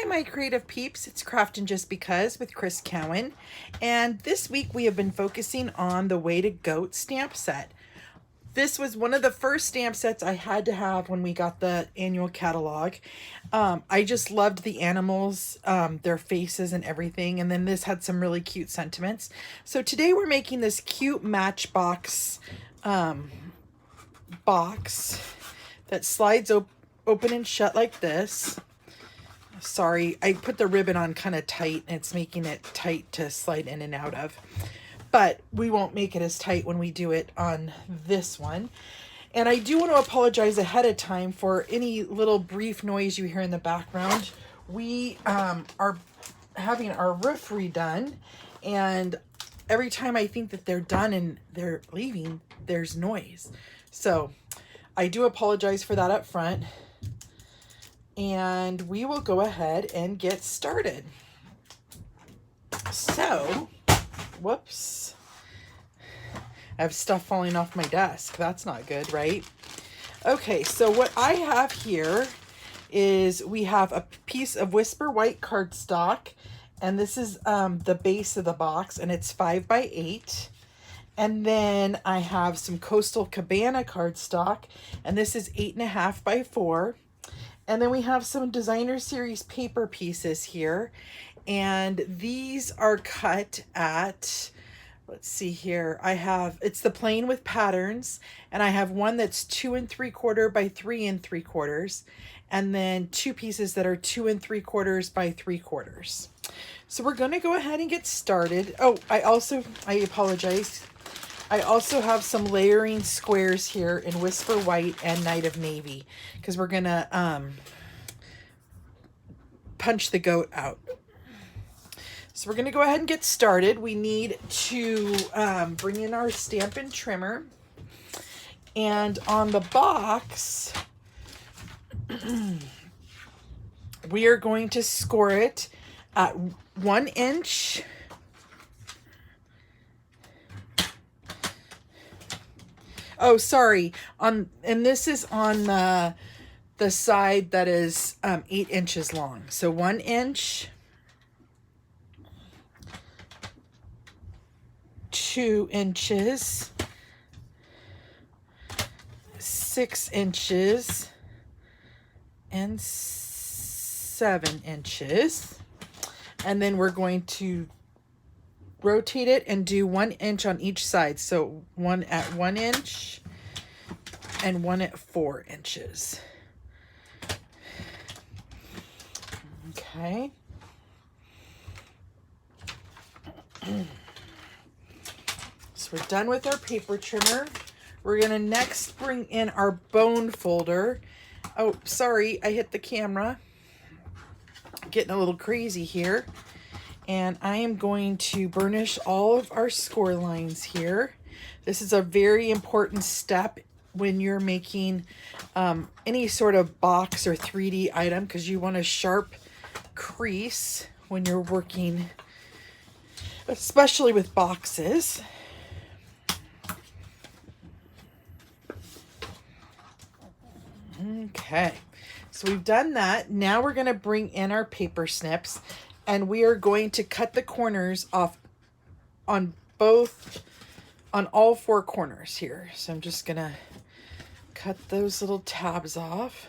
Hi, my creative peeps. It's Craftin' Just Because with Chris Cowan. And this week we have been focusing on the Way to Goat stamp set. This was one of the first stamp sets I had to have when we got the annual catalog. I just loved the animals, their faces and everything. And then this had some really cute sentiments. So today we're making this cute matchbox box that slides open and shut like this. Sorry, I put the ribbon on kind of tight and it's making it tight to slide in and out of. But we won't make it as tight when we do it on this one. And I do want to apologize ahead of time for any little brief noise you hear in the background. We are having our roof redone, and every time I think that they're done and they're leaving, there's noise. So I do apologize for that up front. And we will go ahead and get started. So, whoops. I have stuff falling off my desk. That's not good, right? Okay, so what I have here is we have a piece of Whisper White cardstock, and this is the base of the box, and it's 5x8. And then I have some Coastal Cabana cardstock, and this is 8.5x4. And then we have some Designer Series paper pieces here. And these are cut at, let's see here. It's the plain with patterns. And I have one that's 2 3/4 by 3 3/4. And then two pieces that are 2 3/4 by 3/4. So we're going to go ahead and get started. Oh, I apologize. I also have some layering squares here in Whisper White and Night of Navy, because we're going to punch the goat out. So we're going to go ahead and get started. We need to bring in our Stampin' Trimmer. And on the box, we are going to score it at 1 inch. Oh, sorry. And this is on the side that is 8 inches long. So 1 inch, 2 inches, 6 inches, and 7 inches. And then we're going to rotate it and do 1 inch on each side. So one at 1 inch and one at 4 inches. Okay. So we're done with our paper trimmer. We're going to next bring in our bone folder. Oh, sorry, I hit the camera. Getting a little crazy here. And I am going to burnish all of our score lines here. This is a very important step when you're making any sort of box or 3D item, because you want a sharp crease when you're working, especially with boxes. Okay, so we've done that. Now we're going to bring in our paper snips. And we are going to cut the corners off on all 4 corners here. So I'm just going to cut those little tabs off.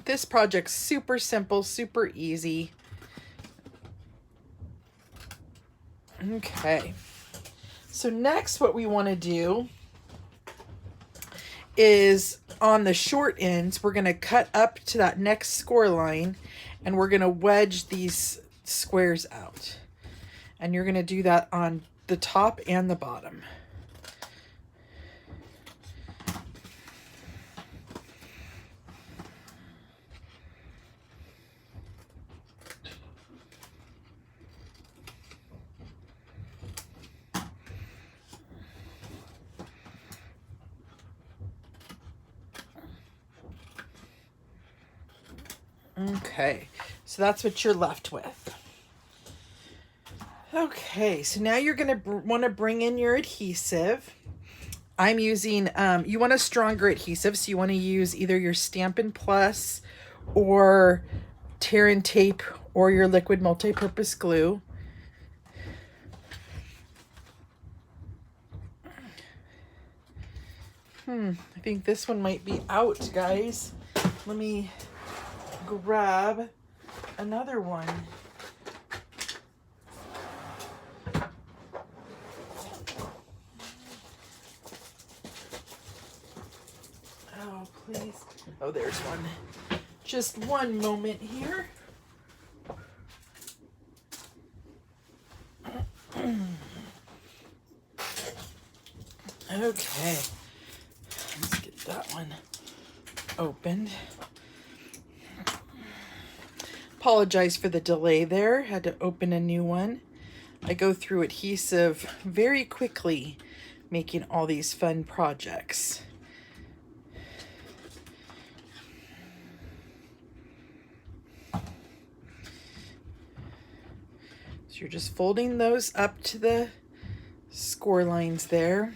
This project's super simple, super easy. Okay, so next what we want to do is on the short ends, we're going to cut up to that next score line, and we're going to wedge these squares out. And you're going to do that on the top and the bottom. Okay, so that's what you're left with. Okay, so now you're gonna want to bring in your adhesive. I'm using, you want a stronger adhesive, so you want to use either your Stampin' Plus or tear and tape or your liquid multi-purpose glue. I think this one might be out, guys. Let me grab another one. Oh, please. Oh, there's one. Just one moment here. Okay. Let's get that one opened. Apologize for the delay there. Had to open a new one. I go through adhesive very quickly, making all these fun projects. So you're just folding those up to the score lines there.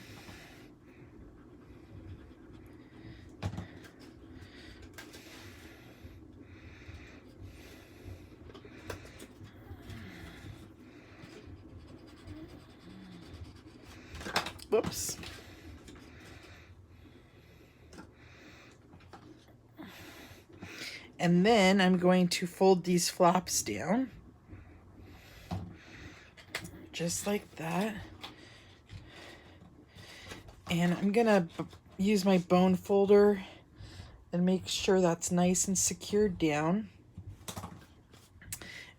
Whoops. And then I'm going to fold these flaps down. Just like that. And I'm gonna use my bone folder and make sure that's nice and secured down.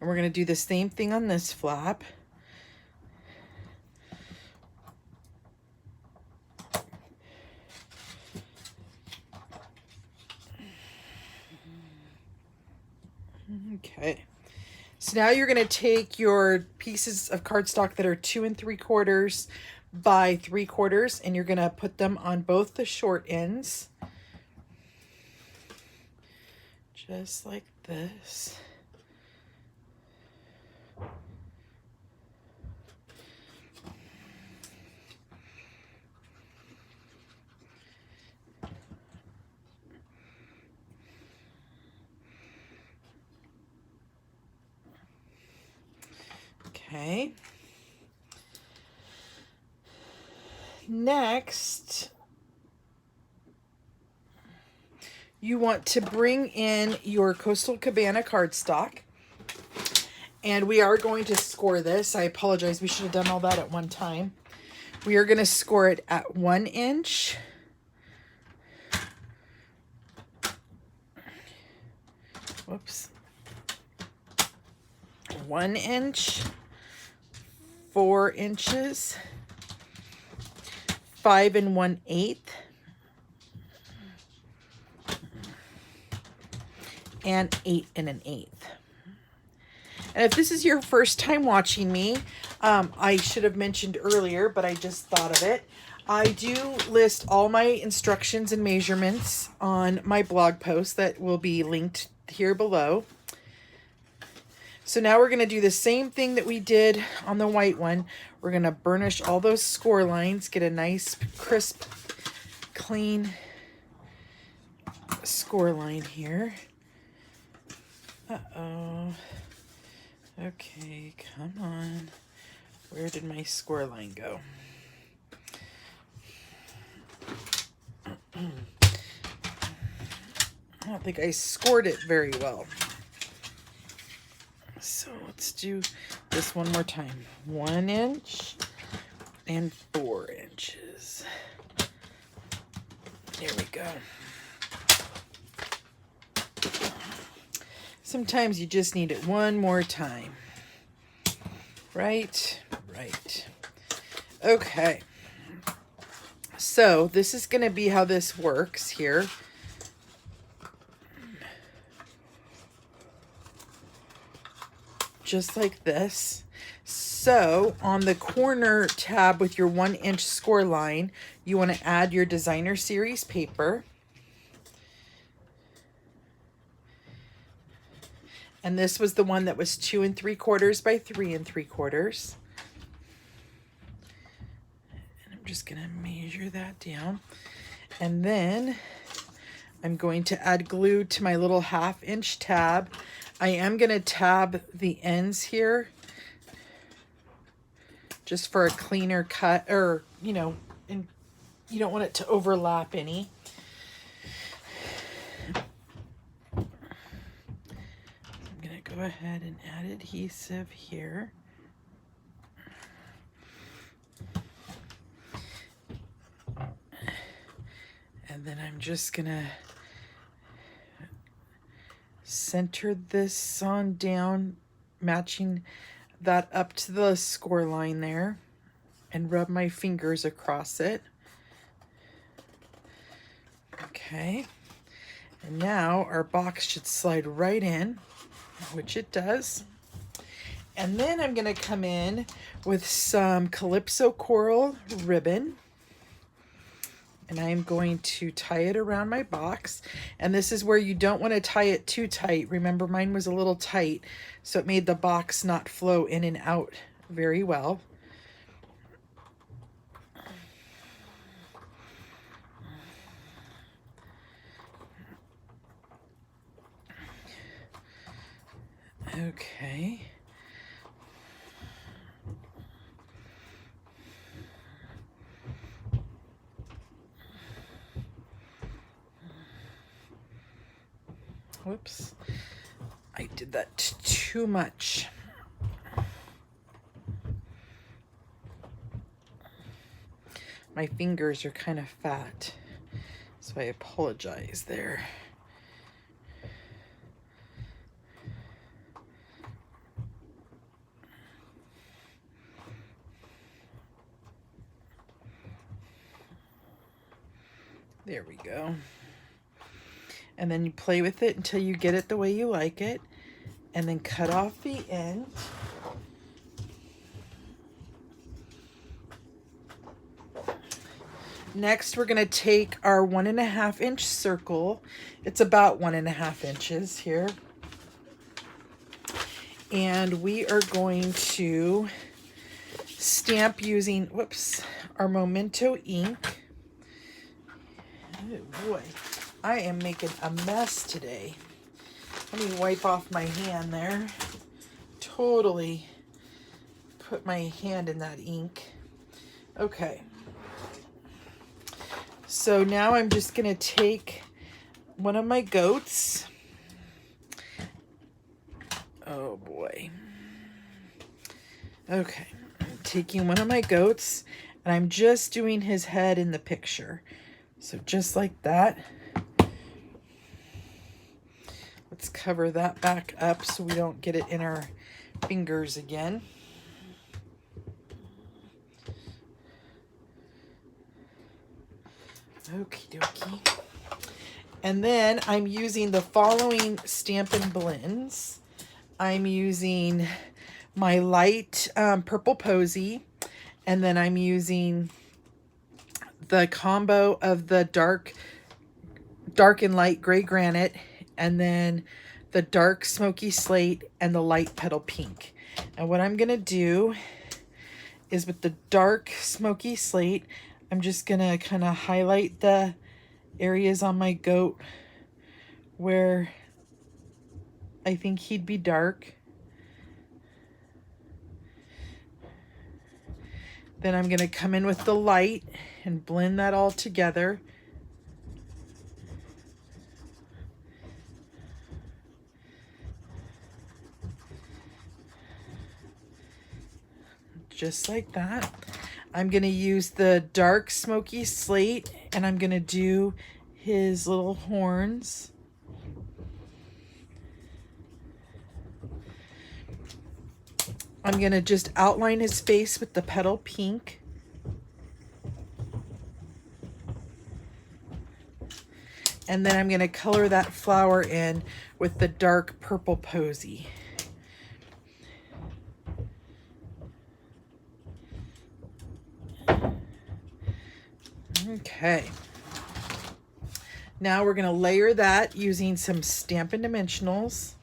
And we're gonna do the same thing on this flap. Okay, so now you're going to take your pieces of cardstock that are 2 3/4 by 3/4 and you're going to put them on both the short ends. Just like this. Okay. Next, you want to bring in your Coastal Cabana cardstock. And we are going to score this. I apologize. We should have done all that at one time. We are going to score it at 1 inch. Whoops. 1 inch, 4 inches, 5 1/8, and 8 1/8. And if this is your first time watching me, I should have mentioned earlier, but I just thought of it. I do list all my instructions and measurements on my blog post that will be linked here below. So now we're going to do the same thing that we did on the white one. We're going to burnish all those score lines, get a nice, crisp, clean score line here. Uh-oh. Okay, come on. Where did my score line go? I don't think I scored it very well. So let's do this one more time. 1 inch and 4 inches. There we go. Sometimes you just need it one more time. Right, right. Okay. So this is going to be how this works here. Just like this. So on the corner tab with your 1 inch score line, you want to add your designer series paper. And this was the one that was 2 3/4 by 3 3/4. just gonna measure that down. And then I'm going to add glue to my little 1/2 inch tab. I am gonna tab the ends here just for a cleaner cut, or, you know, and you don't want it to overlap any. I'm gonna go ahead and add adhesive here. And then I'm just gonna center this on down, matching that up to the score line there, and rub my fingers across it. Okay, and now our box should slide right in, which it does. And then I'm gonna come in with some Calypso coral ribbon, and I'm going to tie it around my box. And this is where you don't want to tie it too tight. Remember, mine was a little tight, so it made the box not flow in and out very well. Okay. Whoops, I did that too much. My fingers are kind of fat, so I apologize there. There we go. And then you play with it until you get it the way you like it, and then cut off the end. Next, we're gonna take our 1.5 inch circle. It's about 1.5 inches here. And we are going to stamp using, whoops, our Memento ink. Oh boy, I am making a mess today. Let me wipe off my hand there. Totally put my hand in that ink. Okay. So now I'm just gonna take one of my goats. Oh boy. Okay, I'm taking one of my goats, and I'm just doing his head in the picture. So just like that. Let's cover that back up so we don't get it in our fingers again. Okie dokie. And then I'm using the following Stampin' Blends. I'm using my light purple posy, and then I'm using the combo of the dark and light gray granite, and then the dark smoky slate and the light petal pink. And what I'm gonna do is with the dark smoky slate, I'm just gonna kind of highlight the areas on my goat where I think he'd be dark. Then I'm gonna come in with the light and blend that all together. Just like that. I'm gonna use the dark smoky slate, and I'm gonna do his little horns. I'm gonna just outline his face with the petal pink. And then I'm gonna color that flower in with the dark purple posy. Okay. Now we're gonna layer that using some Stampin' Dimensionals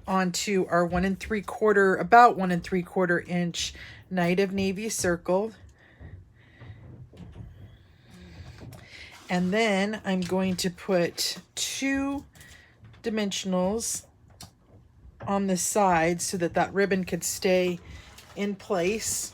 onto our 1 3/4, about 1 3/4 inch Night of Navy circle. And then I'm going to put 2 dimensionals on the side so that that ribbon could stay in place.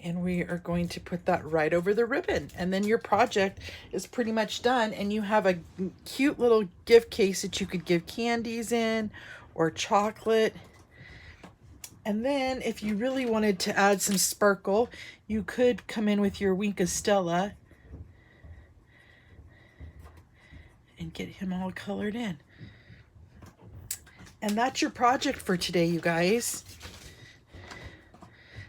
And we are going to put that right over the ribbon. And then your project is pretty much done, and you have a cute little gift case that you could give candies in or chocolate. And then if you really wanted to add some sparkle, you could come in with your Wink of Stella and get him all colored in. And that's your project for today, you guys.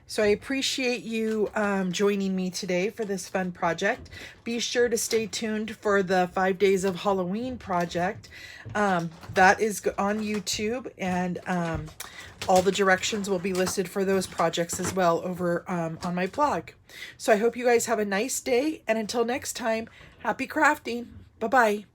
So I appreciate you joining me today for this fun project. Be sure to stay tuned for the 5 Days of Halloween project. That is on YouTube, and all the directions will be listed for those projects as well over on my blog. So I hope you guys have a nice day, and until next time, happy crafting. Bye-bye.